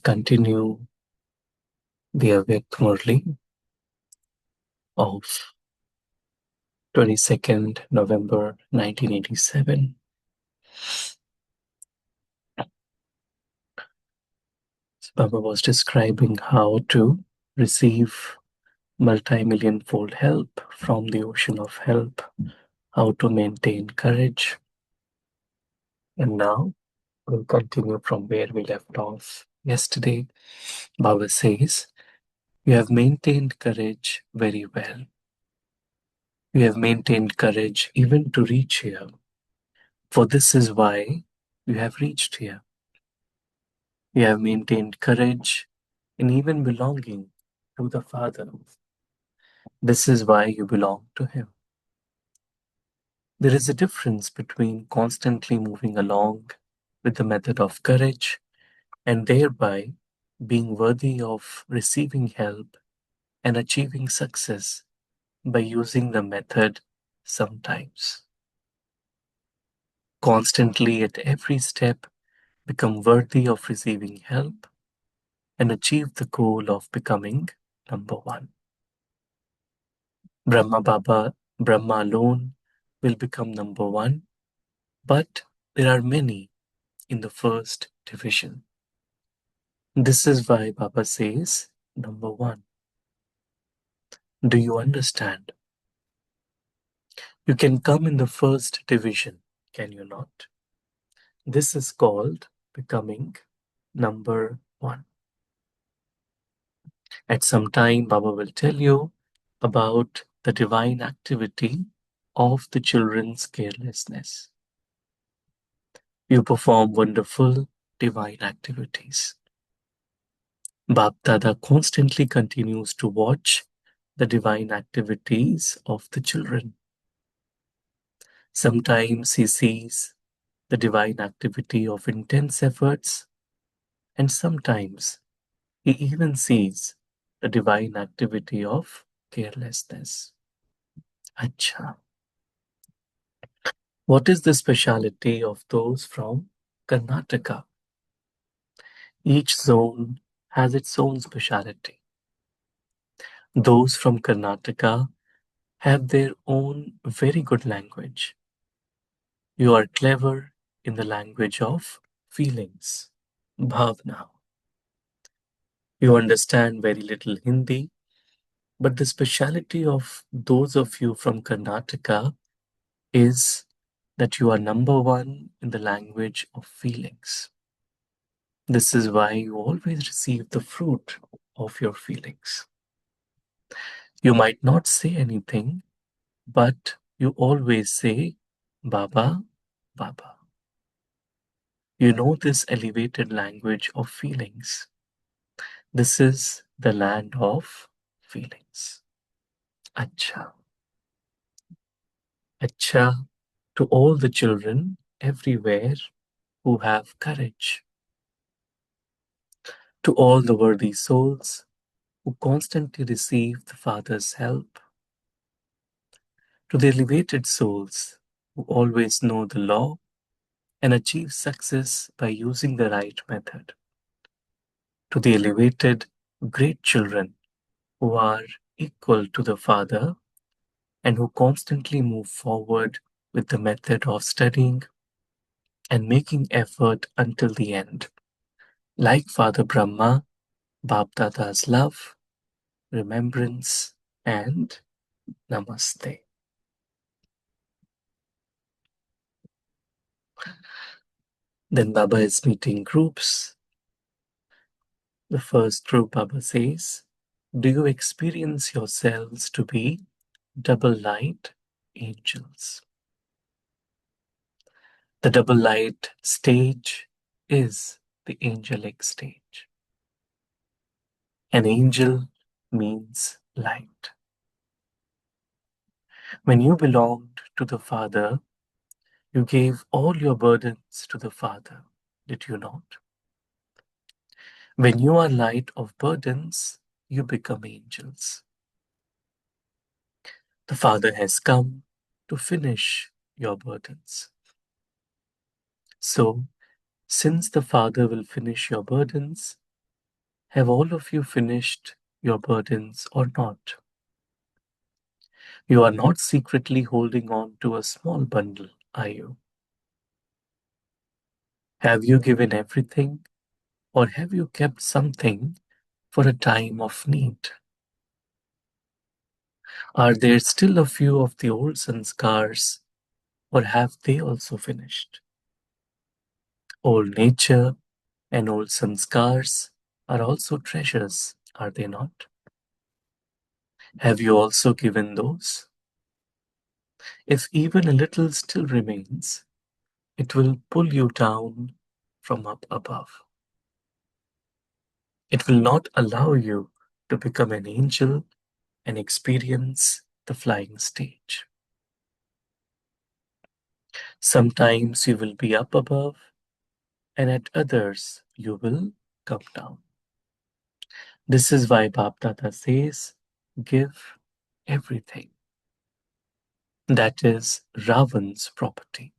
Continue the Avyakt Murli of 22nd November 1987. Baba was describing how to receive multi-million-fold help from the ocean of help, how to maintain courage. And now we'll continue from where we left off yesterday. Baba says, you have maintained courage very well. You have maintained courage even to reach here. For this is why you have reached here. You have maintained courage in even belonging to the Father. This is why you belong to Him. There is a difference between constantly moving along with the method of courage and thereby being worthy of receiving help and achieving success by using the method sometimes. Constantly at every step become worthy of receiving help and achieve the goal of becoming number one. Brahma alone will become number one, but there are many in the first division. This is why Baba says number one. Do you understand? You can come in the first division, can you not? This is called becoming number one. At some time, Baba will tell you about the divine activity of the children's carelessness. You perform wonderful divine activities. Bap Dada constantly continues to watch the divine activities of the children. Sometimes he sees the divine activity of intense efforts, and sometimes he even sees the divine activity of carelessness. Acha. What is the speciality of those from Karnataka? Each zone has its own speciality. Those from Karnataka have their own very good language. You are clever in the language of feelings, bhavna. You understand very little Hindi, but the speciality of those of you from Karnataka is that you are number one in the language of feelings. This is why you always receive the fruit of your feelings. You might not say anything, but you always say, Baba, Baba. You know this elevated language of feelings. This is the land of feelings. Acha. Acha to all the children everywhere who have courage. To all the worthy souls who constantly receive the Father's help. To the elevated souls who always know the law and achieve success by using the right method. To the elevated great children who are equal to the Father and who constantly move forward with the method of studying and making effort until the end. Like Father Brahma, Bap Dada's love, remembrance, and namaste. Then Baba is meeting groups. The first group, Baba says, do you experience yourselves to be double light angels? The double light stage is the angelic stage. An angel means light. When you belonged to the Father, you gave all your burdens to the Father, did you not? When you are light of burdens, you become angels. The Father has come to finish your burdens. So, since the Father will finish your burdens, Have all of you finished your burdens or not? You are not secretly holding on to a small bundle, are you? Have you given everything, or have you kept something for a time of need? Are there still a few of the old sanskars, or have they also finished? Old nature and old sanskars are also treasures, are they not? Have you also given those? If even a little still remains, it will pull you down from up above. It will not allow you to become an angel and experience the flying stage. Sometimes you will be up above, and at others you will come down. This is why Baptata says, give everything. That is Ravan's property.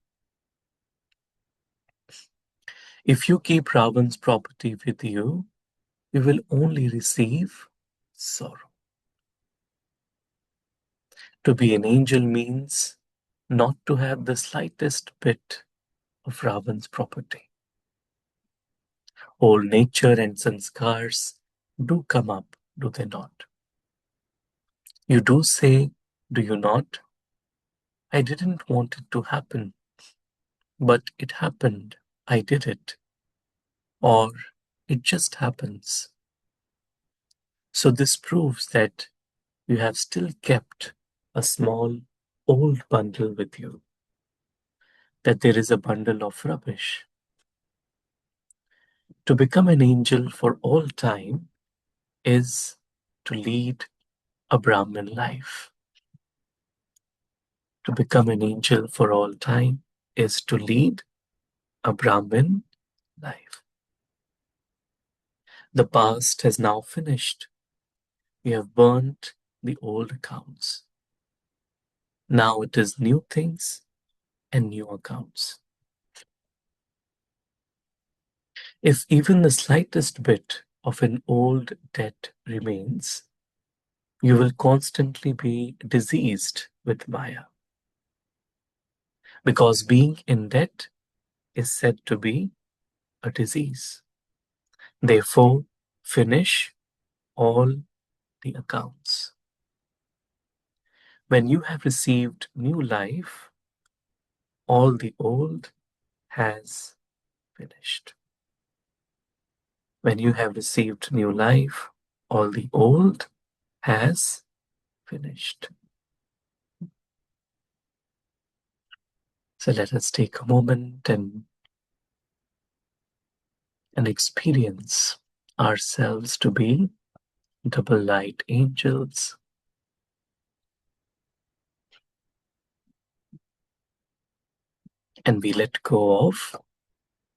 If you keep Ravan's property with you, you will only receive sorrow. To be an angel means not to have the slightest bit of Ravan's property. Old nature and sanskars do come up, do they not? You do say, do you not? I didn't want it to happen, but it happened. I did it. Or it just happens. So this proves that you have still kept a small old bundle with you, that there is a bundle of rubbish. To become an angel for all time is to lead a Brahmin life. To become an angel for all time is to lead a Brahmin life. The past has now finished. We have burnt the old accounts. Now it is new things and new accounts. If even the slightest bit of an old debt remains, you will constantly be diseased with Maya. Because being in debt is said to be a disease. Therefore, finish all the accounts. When you have received new life, all the old has finished. When you have received new life, all the old has finished. So let us take a moment and experience ourselves to be double light angels. And we let go of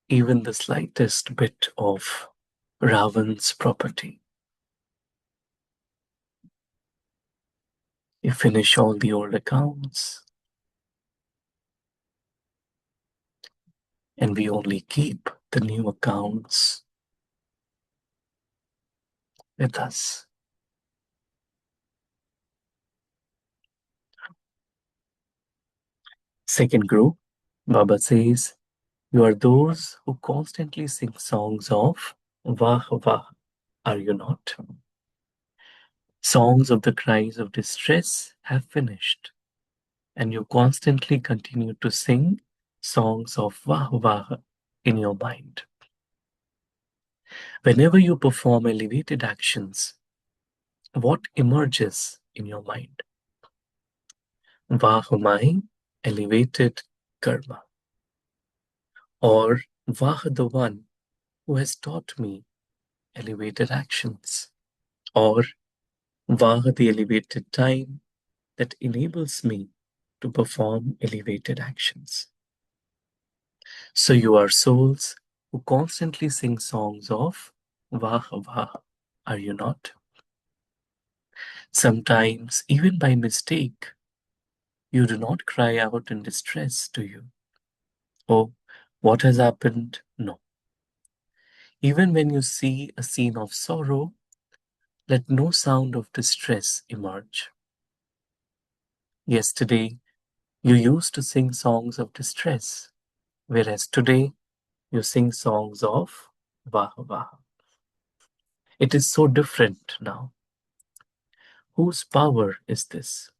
even the slightest bit of Ravan's property. You finish all the old accounts, and we only keep the new accounts with us. Second group, Baba says, you are those who constantly sing songs of Vah Vah, are you not? Songs of the cries of distress have finished, and you constantly continue to sing songs of Vah Vah in your mind. Whenever you perform elevated actions, what emerges in your mind? Vah my elevated karma, or Vah the one who has taught me elevated actions, or Vah the elevated time that enables me to perform elevated actions. So you are souls who constantly sing songs of Vah Vah, are you not? Sometimes, even by mistake, you do not cry out in distress, do you? Oh, what has happened? No. Even when you see a scene of sorrow, let no sound of distress emerge. Yesterday, you used to sing songs of distress, whereas today you sing songs of Vah Vah. It is so different now. Whose power is this?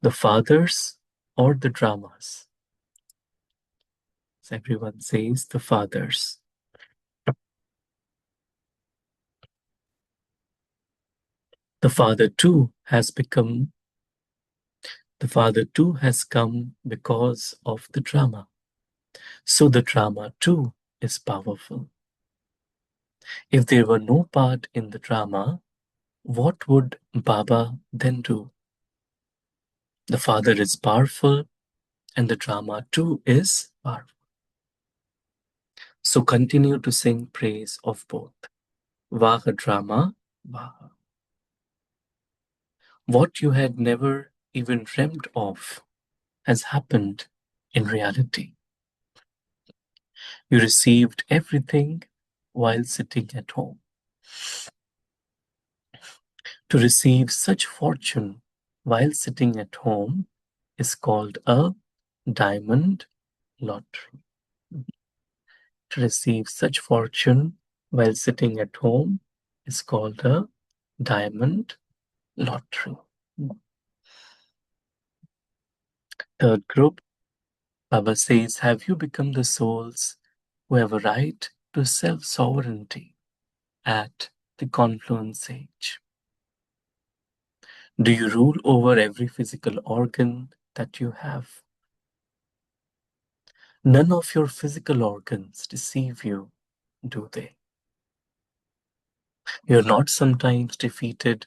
The fathers or the dramas? So everyone says the fathers. The father too has become, the father too has come because of the drama. So the drama too is powerful. If there were no part in the drama, what would Baba then do? The father is powerful and the drama too is powerful. So continue to sing praise of both. Vaha drama, Vaha. What you had never even dreamed of has happened in reality. You received everything while sitting at home. To receive such fortune while sitting at home is called a diamond lottery. To receive such fortune while sitting at home is called a diamond lottery. Third group, Baba says, have you become the souls who have a right to self-sovereignty at the confluence age? Do you rule over every physical organ that you have? None of your physical organs deceive you, do they? You're not sometimes defeated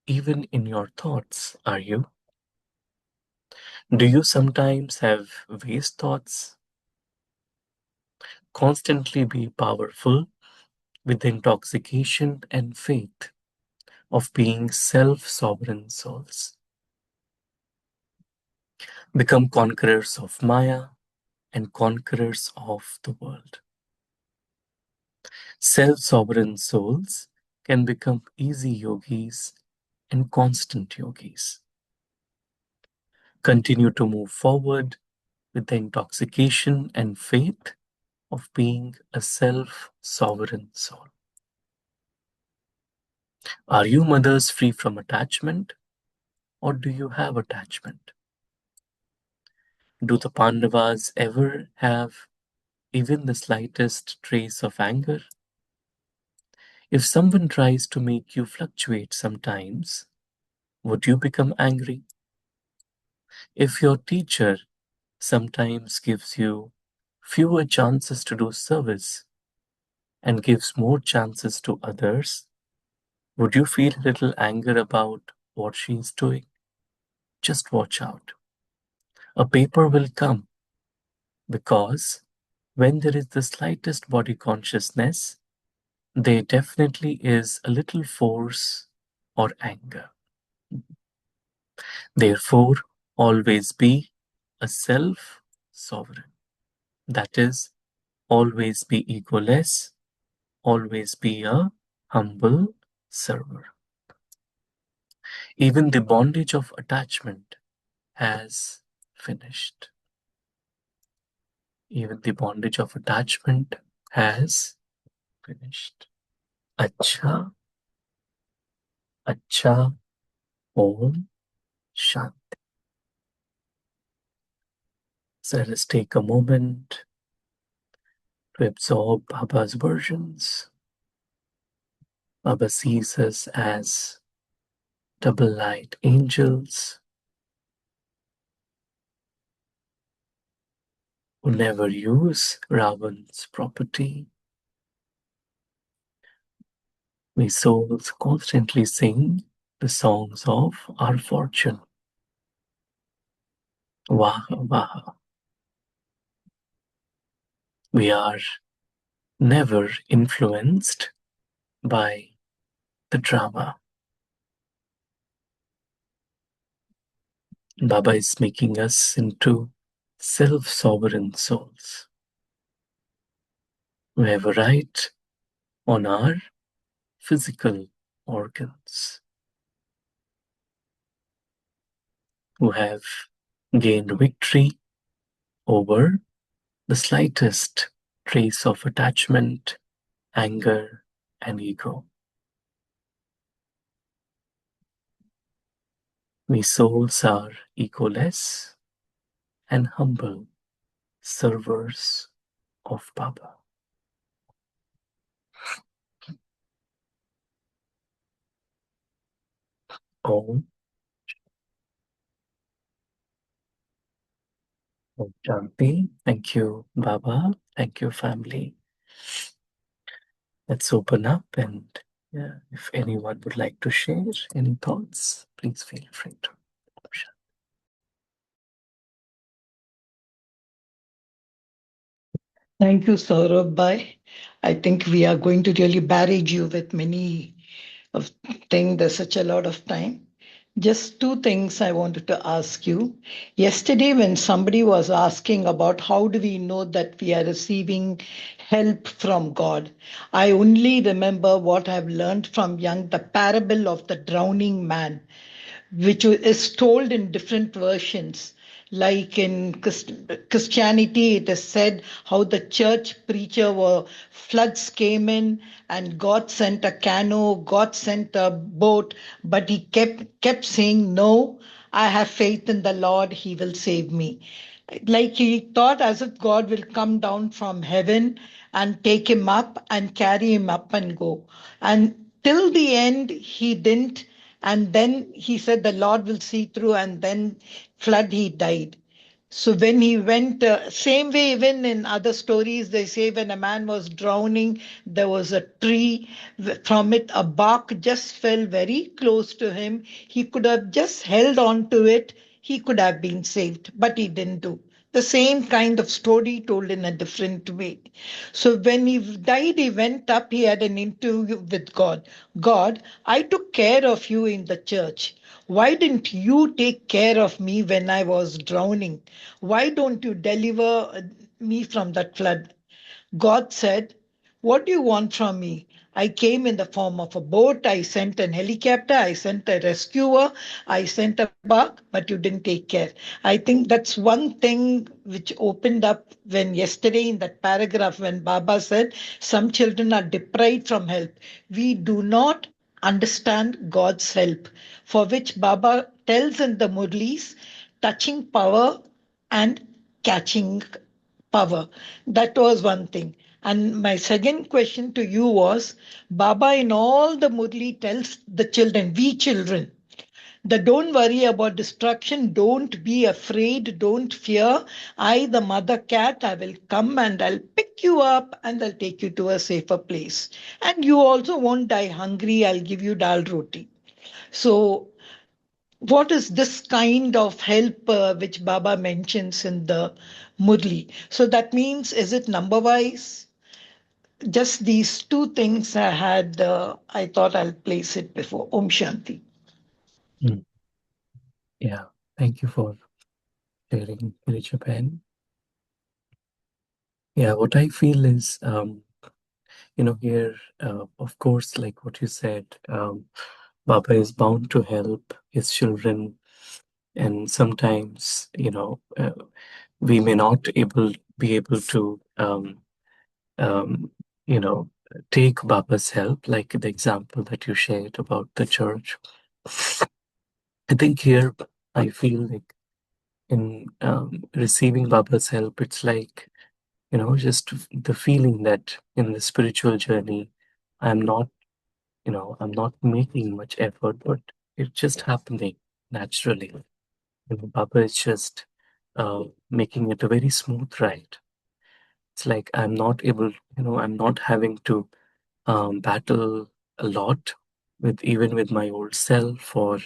even in your thoughts, are you? Do you sometimes have waste thoughts? Constantly be powerful with the intoxication and faith of being self-sovereign souls. Become conquerors of Maya and conquerors of the world. Self-sovereign souls can become easy yogis and constant yogis. Continue to move forward with the intoxication and faith of being a self-sovereign soul. Are you mothers free from attachment, or do you have attachment? Do the Pandavas ever have even the slightest trace of anger? If someone tries to make you fluctuate sometimes, would you become angry? If your teacher sometimes gives you fewer chances to do service and gives more chances to others, would you feel a little anger about what she is doing? Just watch out. A paper will come because when there is the slightest body consciousness, there definitely is a little force or anger. Therefore, always be a self-sovereign. That is, always be egoless, always be a humble server. Even the bondage of attachment has finished. Even the bondage of attachment has finished. Acha, acha, om, shanti. So let us take a moment to absorb Baba's versions. Baba sees us as double light angels who never use Ravan's property. We souls constantly sing the songs of our fortune. Vaha Vaha. We are never influenced by the drama. Baba is making us into self-sovereign souls. who have a right on our physical organs, who have gained victory over the slightest trace of attachment, anger, and ego. We souls are egoless and humble servers of Baba. Om, Om Shanti. Thank you, Baba. Thank you, family. Let's open up, and yeah, if anyone would like to share any thoughts, please feel free to. Share. Thank you, Saurabh Bhai. I think we are going to really barrage you with many of things. There's such a lot of time. Just two things I wanted to ask you. Yesterday, when somebody was asking about how do we know that we are receiving help from God, I only remember what I've learned from young, the parable of the drowning man, which is told in different versions. Like in Christianity, it is said how the church preacher were floods came in and God sent a canoe, God sent a boat, but he kept saying, "No, I have faith in the Lord, He will save me." Like he thought as if God will come down from heaven and take him up and carry him up and go. And till the end, he didn't. And then he said, "The Lord will see through." And then, flood, he died. So when he went, same way, even in other stories, they say when a man was drowning, there was a tree. From it, a bark just fell very close to him. He could have just held on to it. He could have been saved, but he didn't do. The same kind of story told in a different way. So when he died, he went up, he had an interview with God. "God, I took care of you in the church. Why didn't you take care of me when I was drowning? Why don't you deliver me from that flood?" God said, "What do you want from me? I came in the form of a boat. I sent an helicopter. I sent a rescuer. I sent a bark, but you didn't take care." I think that's one thing which opened up when yesterday in that paragraph when Baba said some children are deprived from help. We do not understand God's help, for which Baba tells in the Murlis, touching power and catching power. That was one thing. And my second question to you was, Baba in all the Murli tells the children, we children, that don't worry about destruction, don't be afraid, don't fear. I, the mother cat, I will come and I'll pick you up and I'll take you to a safer place. And you also won't die hungry, I'll give you dal roti. So what is this kind of help which Baba mentions in the Murli? So that means, is it number wise? Just these two things I had, I thought I'll place it before. Om Shanti. Mm, yeah, thank you for sharing, Japan. Yeah, what I feel is, here, of course, like what you said, Baba is bound to help his children, and sometimes, we may not be able to, um, you know, take Baba's help, like the example that you shared about the church. I think here, I feel like in receiving Baba's help, it's like, just the feeling that in the spiritual journey, I'm not, I'm not making much effort, but it's just happening naturally. Baba is just making it a very smooth ride. It's like I'm not able, I'm not having to battle a lot with even with my old self or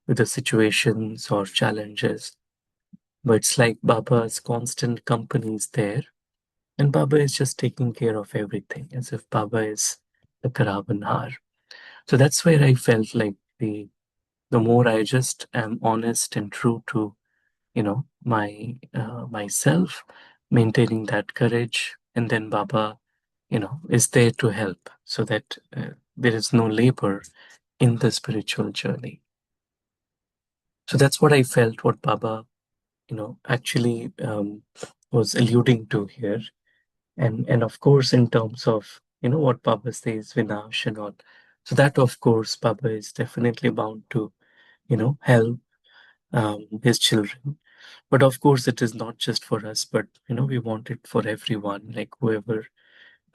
with the situations or challenges. But it's like Baba's constant company is there, and Baba is just taking care of everything as if Baba is the Karabanar. So that's where I felt like the more I just am honest and true to my myself, maintaining that courage, and then Baba is there to help, so that there is no labor in the spiritual journey. So that's what I felt, what Baba, actually was alluding to here. And of course, in terms of, what Baba says, Vinash and all. So that, of course, Baba is definitely bound to, help his children. But of course, it is not just for us, but, we want it for everyone, like whoever,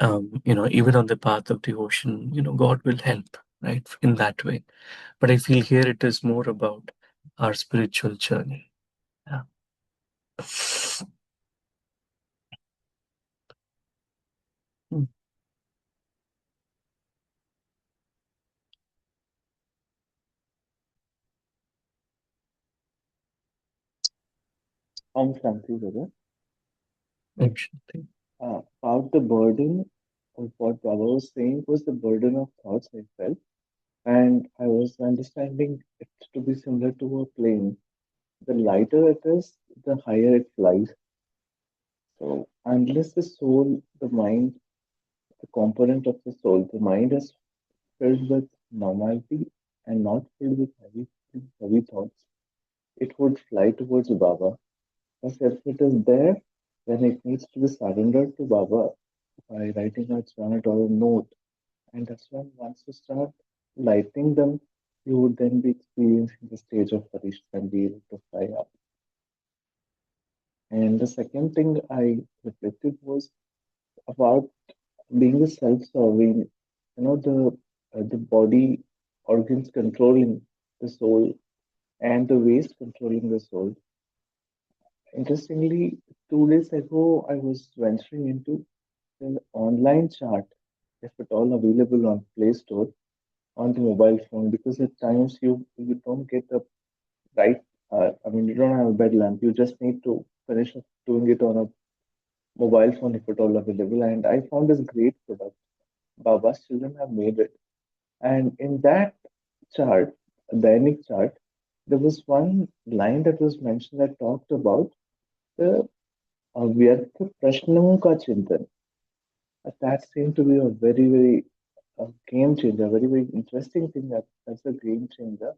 even on the path of devotion, God will help, right, in that way. But I feel here it is more about our spiritual journey. Yeah. Mm. Shanti Brother. Interesting. About the burden of what Baba was saying was the burden of thoughts I felt, and I was understanding it to be similar to a plane. The lighter it is, the higher it flies. So, unless the soul, the mind, the component of the soul, the mind is filled with normality and not filled with heavy thoughts, it would fly towards Baba. But if it is there, then it needs to be surrendered to Baba by writing a chant or a note. And that's when once you start lighting them, you would then be experiencing the stage of Parishta and be able to fly up. And the second thing I reflected was about being the self-serving, the body organs controlling the soul and the waste controlling the soul. Interestingly, 2 days ago, I was venturing into the online chart, if at all available on Play Store, on the mobile phone, because at times you don't get the right. I mean, you don't have a bed lamp. You just need to finish up doing it on a mobile phone, if at all available. And I found this great product. Baba's children have made it, and in that chart, a dynamic chart, there was one line that was mentioned that talked about the व्यर्थ प्रश्नों का चिंतन. That seemed to be a very game changer, very very interesting thing. That's a game changer.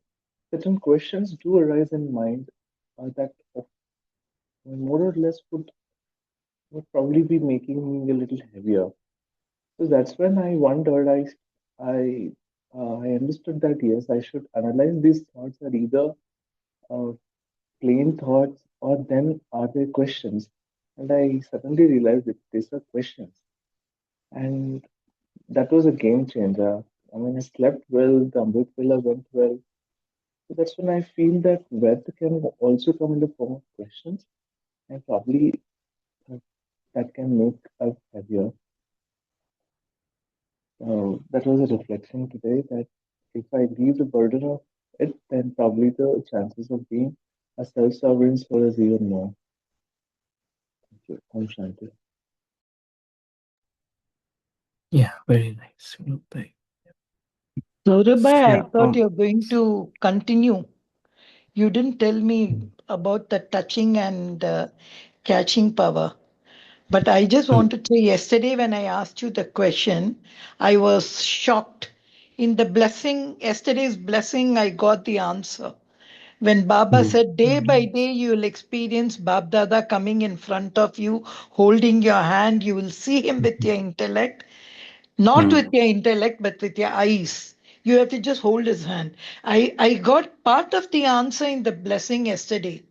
Certain questions do arise in mind that more or less would probably be making me a little heavier. So that's when I wondered. I understood that yes, I should analyze these thoughts are either uh, plain thoughts or then are they questions. And I suddenly realized that these are questions. And that was a game changer. I mean, I slept well, the Amrit Villa went well. So that's when I feel that wealth can also come in the form of questions, and probably uh, that can make us heavier. That was a reflection today that if I leave the burden of it, then probably the chances of being a self-sovereign soul is even more. Thank you. I'm Shanti. Yeah, very nice. Bye. Saurabh, I Yeah. thought you're going to continue. You didn't tell me about the touching and catching power. But I just Mm, want to say, yesterday when I asked you the question, I was shocked. In the blessing, yesterday's blessing, I got the answer. When Baba mm, said, day by day, you will experience Bab Dada coming in front of you, holding your hand. You will see him with your intellect, not with mm, your intellect, but with your eyes. You have to just hold his hand. I got part of the answer in the blessing yesterday,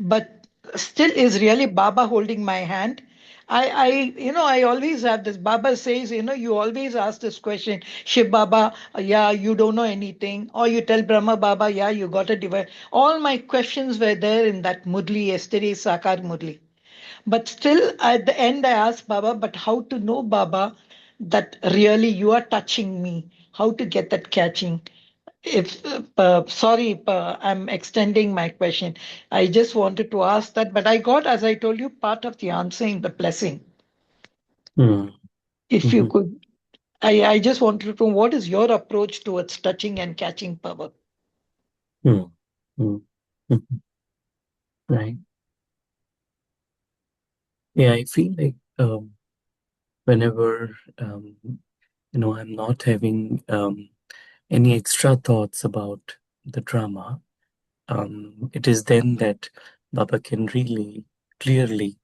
but still is really Baba holding my hand. I always have this. Baba says, you always ask this question, Shiv Baba, yeah, you don't know anything. Or you tell Brahma Baba, yeah, you got a device. All my questions were there in that Murli yesterday, Sakar Murli. But still, at the end, I asked Baba, but how to know, Baba, that really you are touching me? How to get that catching? If sorry, I'm extending my question. I just wanted to ask that, but I got, as I told you, part of the answer in the blessing. mm, If you mhm, could, I just wanted to know what is your approach towards touching and catching power? mm, mm, mhm. Right. Yeah, I feel like whenever I'm not having any extra thoughts about the drama, it is then that Baba can really clearly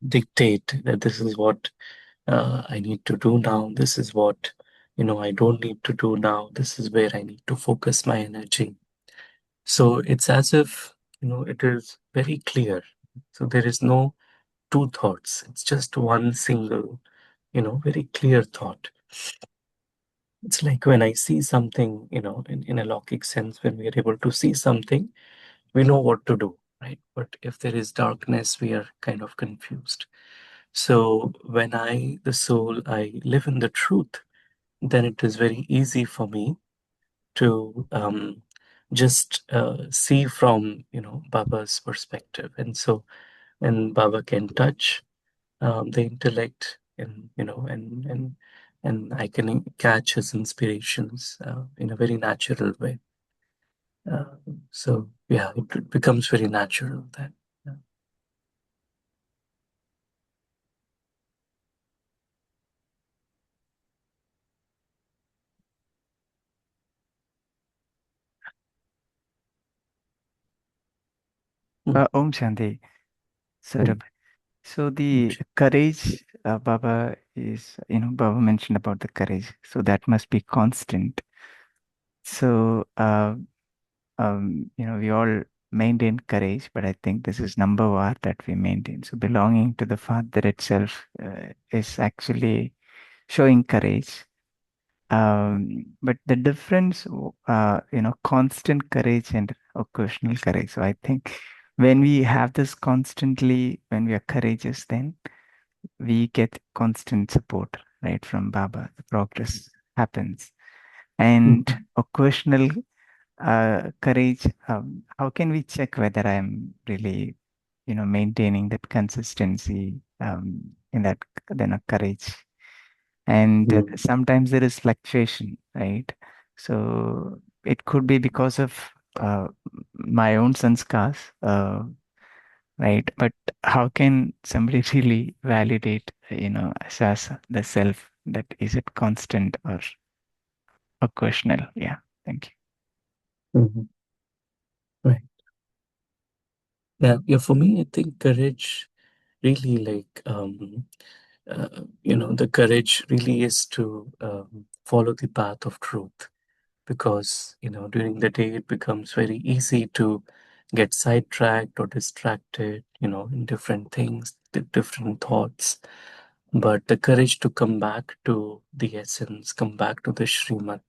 dictate that this is what I need to do now. This is what I don't need to do now. This is where I need to focus my energy. So it's as if it is very clear. So there is no two thoughts. It's just one single, very clear thought. It's like when I see something, in a logic sense, when we are able to see something, we know what to do, right? But if there is darkness, we are kind of confused. So when the soul, I live in the truth, then it is very easy for me to just see from, Baba's perspective. And so when Baba can touch the intellect, and I can catch his inspirations in a very natural way. Uh, so yeah, it becomes very natural then. Yeah. Mm, Om Shanti, mm, Saurabh. So the courage, Baba is, Baba mentioned about the courage. So that must be constant. So, we all maintain courage, but I think this is number one that we maintain. So belonging to the Father itself is actually showing courage. But the difference, constant courage and occasional courage. So I think when we have this constantly, when we are courageous, then we get constant support, right, from Baba. The progress happens. And mm, occasional courage, how can we check whether I'm really, maintaining that consistency in that, then a courage? And mm, sometimes there is fluctuation, right? So it could be because of uh, my own sanskars, right? But how can somebody really validate, assess the self, that is it constant or occasional? Yeah, thank you. mhm. Right. Yeah. For me, I think courage really like the courage really is to follow the path of truth, because during the day it becomes very easy to get sidetracked or distracted, in different things, different thoughts. But the courage to come back to the essence, come back to the Srimad,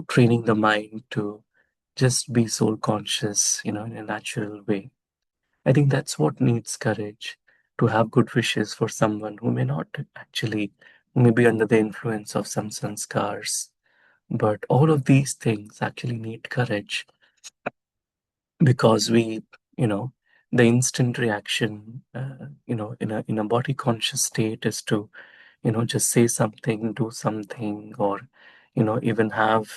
training the mind to just be soul conscious, in a natural way. I think that's what needs courage, to have good wishes for someone who may not actually, who may be under the influence of some sanskars. But all of these things actually need courage, because you know, the instant reaction, in a body conscious state is to, just say something, do something, or, even have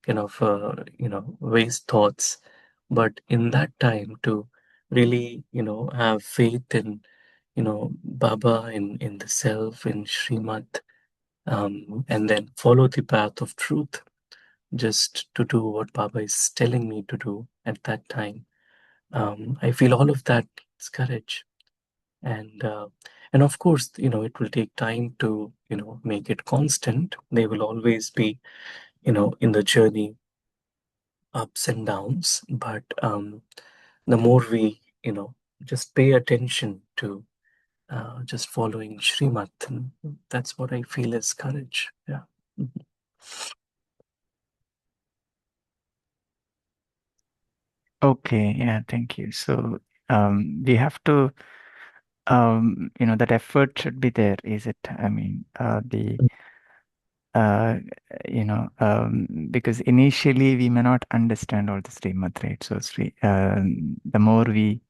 kind of, waste thoughts. But in that time, to really, have faith in, Baba, in the self, in Srimad, and then follow the path of truth, just to do what Baba is telling me to do at that time. I feel all of that needs courage, and of course, it will take time to make it constant. There will always be in the journey ups and downs, but the more we just pay attention to just following Srimad, that's what I feel is courage. Yeah. Mhm. Okay, yeah, thank you. So we have to, that effort should be there, is it? I mean, uh, because initially we may not understand all the Srimad, right? So the more we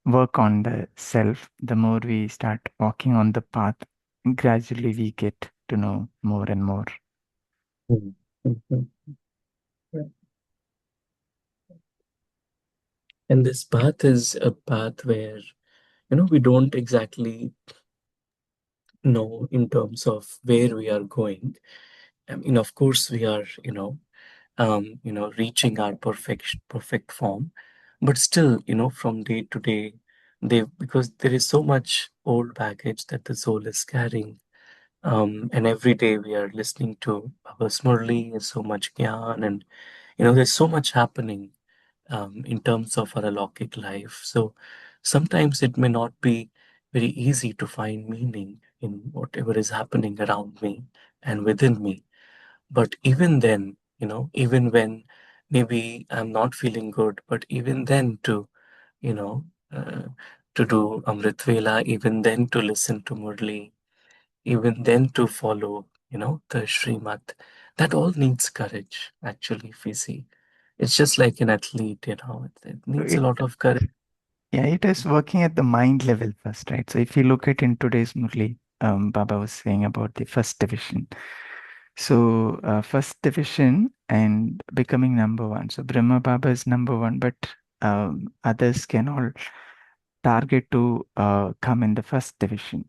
work on the self, the more we start walking on the path, gradually we get to know more and more. Mhm. Mhm. Right. And this path is a path where we don't exactly know in terms of where we are going. I mean, of course, we are, reaching our perfect form, but still, from day to day, because there is so much old baggage that the soul is carrying. And every day we are listening to our Murli, and so much gyan, and there's so much happening in terms of our alaukic life. So sometimes it may not be very easy to find meaning in whatever is happening around me and within me. But even then, even when maybe I'm not feeling good, but even then you know, uh, to do Amrit Vela, even then to listen to Murli, even then to follow, the Srimad, that all needs courage, actually, if we see. It's just like an athlete, it So needs a it, lot of courage. yeah, it is working at the mind level first, right? So if you look at in today's Murli, Baba was saying about the first division. So first division and becoming number one. So Brahma Baba is number one, but others can all target to come in the first division,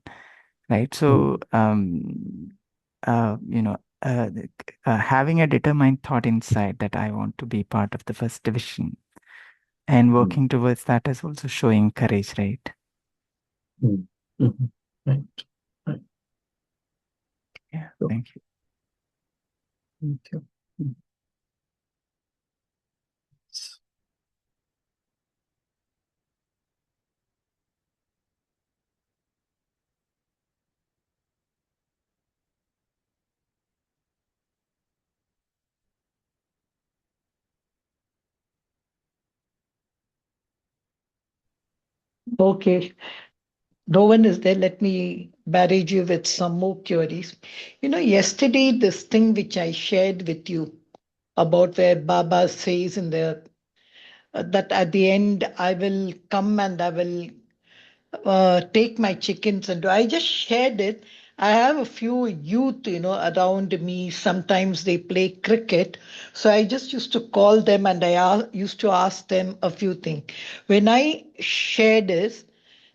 right? So Mm, uh, you know, uh, having a determined thought inside that I want to be part of the first division and mm, working towards that is also showing courage, right? mm, mhm. Right, right. Yeah, So, thank you. thank you. Mm, Okay. No one is there. Let me barrage you with some more queries. Yesterday, this thing which I shared with you about where Baba says in the that at the end I will come and I will take my chickens and do. I just shared it. I have a few youth, around me. Sometimes they play cricket. So I just used to call them and used to ask them a few things. When I shared this,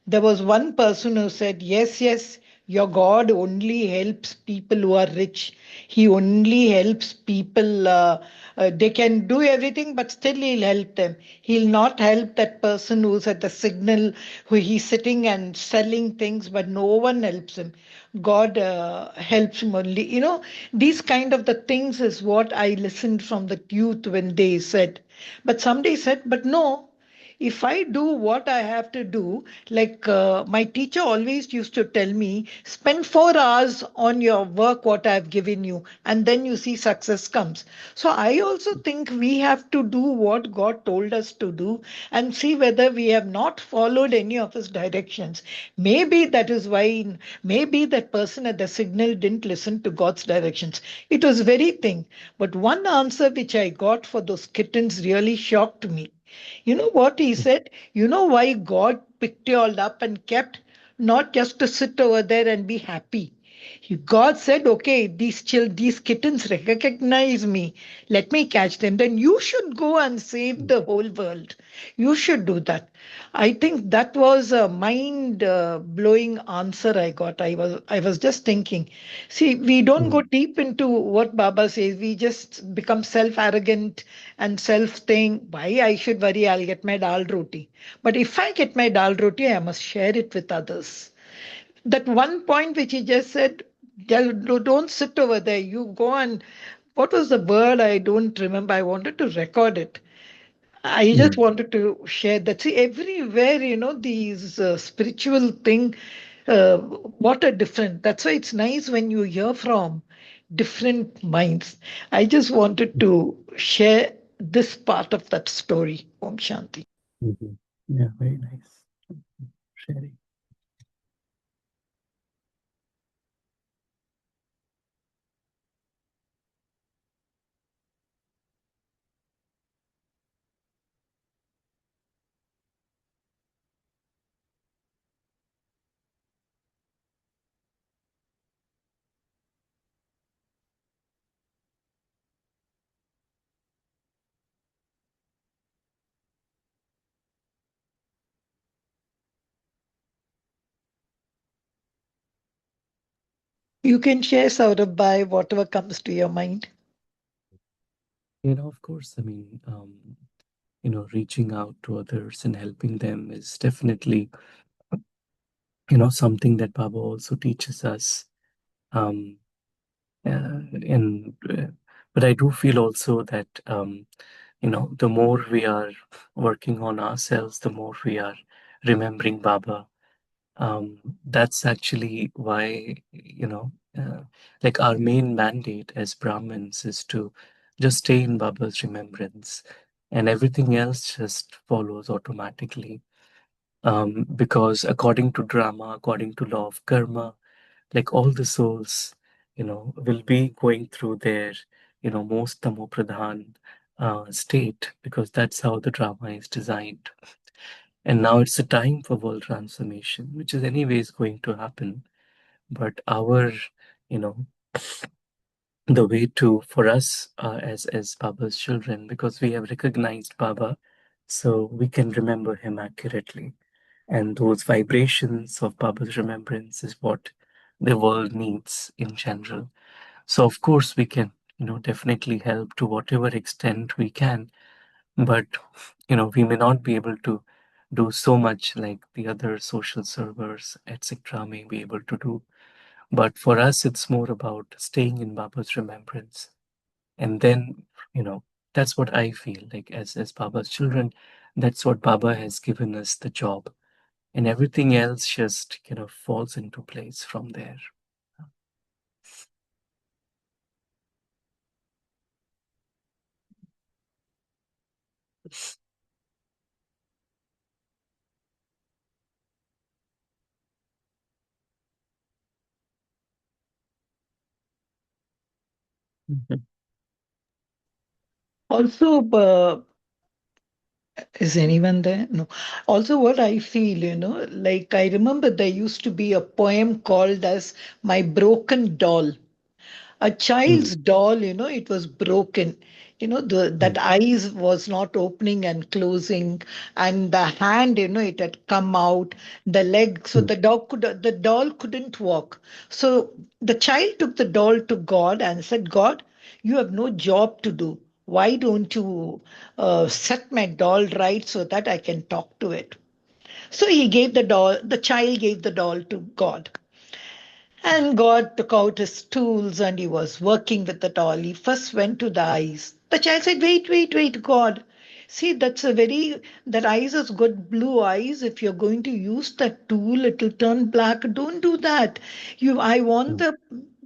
there was one person who said, yes, yes, your God only helps people who are rich. He only helps people, they can do everything, but still He'll help them. He'll not help that person who's at the signal, who he's sitting and selling things, but no one helps him. God helps him only. These kind of the things is what I listened from the youth when they said. But somebody said, but no, if I do what I have to do, like my teacher always used to tell me, spend 4 hours on your work, what I've given you, and then you see success comes. So I also think we have to do what God told us to do and see whether we have not followed any of his directions. Maybe that is why, maybe that person at the signal didn't listen to God's directions. It was very thing. But one answer which I got for those kittens really shocked me. You know what he said? You know why God picked you all up and kept? Not just to sit over there and be happy. God said, okay, these kittens recognize me. Let me catch them. Then you should go and save the whole world. You should do that. I think that was a mind blowing answer I got. I was just thinking. See, we don't go mm, deep into what Baba says. We just become self arrogant and self think, why I should worry, I'll get my dal roti. But if I get my dal roti, I must share it with others. That one point which he just said, don't sit over there. You go and what was the word? I don't remember. I wanted to record it. I just mm, wanted to share that. See, everywhere, these spiritual thing, what a different. That's why it's nice when you hear from different minds. I just wanted to share this part of that story. Om Shanti. mhm. Yeah, very nice. Sharing. You can share, Saurabh, by whatever comes to your mind. Of course, I mean, reaching out to others and helping them is definitely, something that Baba also teaches us. Um, and But I do feel also that, the more we are working on ourselves, the more we are remembering Baba. That's actually why, like our main mandate as Brahmins is to just stay in Baba's remembrance, and everything else just follows automatically. Because according to drama, according to law of karma, like all the souls, will be going through their, most tamo pradhan state, because that's how the drama is designed. And now it's a time for world transformation, which is anyways going to happen. But our, you know, the way to for us as Baba's children, because we have recognized Baba, so we can remember him accurately. And those vibrations of Baba's remembrance is what the world needs in general. So of course we can, definitely help to whatever extent we can, but we may not be able to do so much like the other social servers, etc., may be able to do. But for us, it's more about staying in Baba's remembrance. And then, that's what I feel like as Baba's children, that's what Baba has given us the job. And everything else just falls into place from there. Mhm. Also, is anyone there? No. Also, what I feel, like I remember there used to be a poem called as My Broken Doll. A Mm, child's doll, it was broken. That mm, eyes was not opening and closing, and the hand, it had come out, the leg, so mm, the doll couldn't walk. So the child took the doll to God and said, God, you have no job to do. Why don't you set my doll right so that I can talk to it? So the child gave the doll to God. And God took out his tools and he was working with the doll. He first went to the eyes. The child said, wait, wait, wait, God. See, that eyes has got blue eyes. If you're going to use that tool, it'll turn black. Don't do that. I want mm,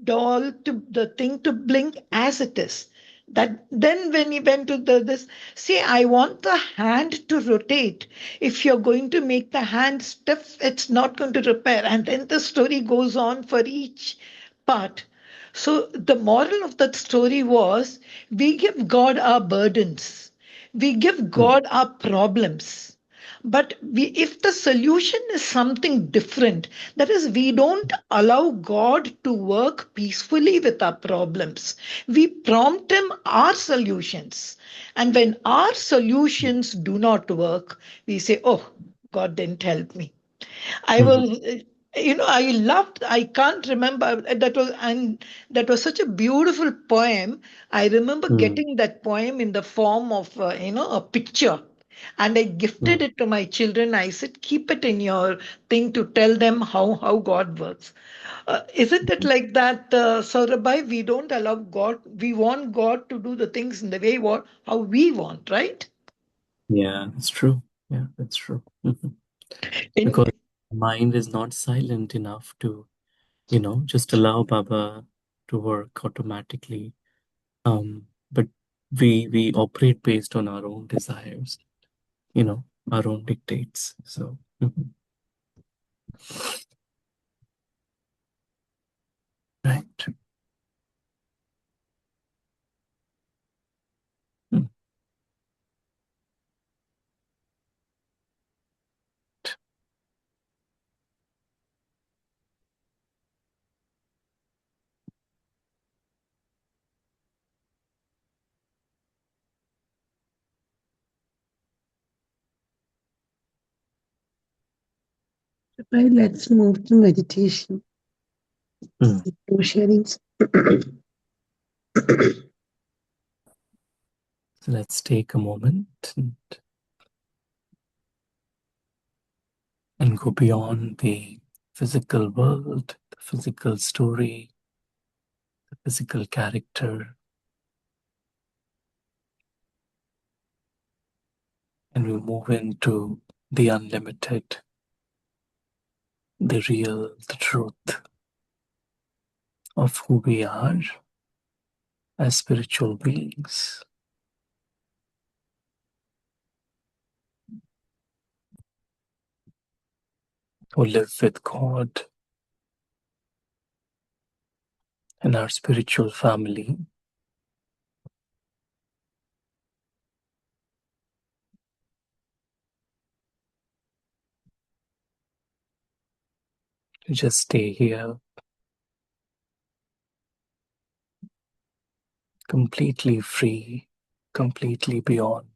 the thing to blink as it is. That then when he went to this, see, I want the hand to rotate. If you're going to make the hand stiff, it's not going to repair. And then the story goes on for each part. So the moral of that story was we give God our burdens. We give mm, God our problems. But if the solution is something different, that is, we don't allow God to work peacefully with our problems. We prompt Him our solutions. And when our mm, solutions do not work, we say, oh, God didn't help me. I mm, was, I can't remember, that was such a beautiful poem. I remember mm, getting that poem in the form of, a picture. And I gifted mm. it to my children. I said, keep it in your thing to tell them how God works. Isn't it like that, Saurabai? We don't allow God, we want God to do the things in the way how we want, right? Yeah, it's true. Yeah, that's true. Mhm. In Because mind is not silent enough to, just allow Baba to work automatically. But we operate based on our own desires, our own dictates. So, mhm. Right. Mm. Right, let's move to meditation. Hmm. Two sharings. So let's take a moment and go beyond the physical world, the physical story, the physical character, and we move into the unlimited, the real, the truth of who we are as spiritual beings who live with God and our spiritual family. To just stay here completely free, completely beyond.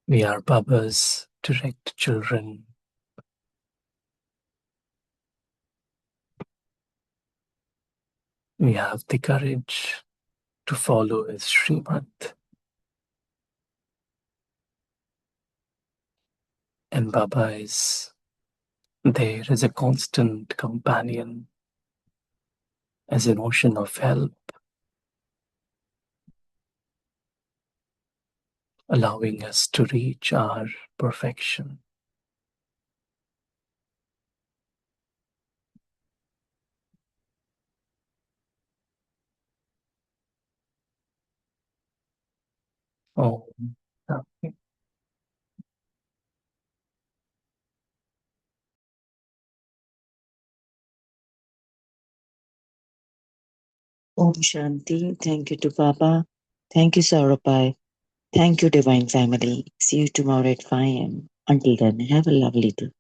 We are Baba's direct children. We have the courage to follow his Srimad. And Baba is there as a constant companion, as an ocean of help, allowing us to reach our perfection. Oh, Om Shanti. Thank you to Baba. Thank you, Saurabai. Thank you, Divine Family. See you tomorrow at 5 a.m. Until then, have a lovely day.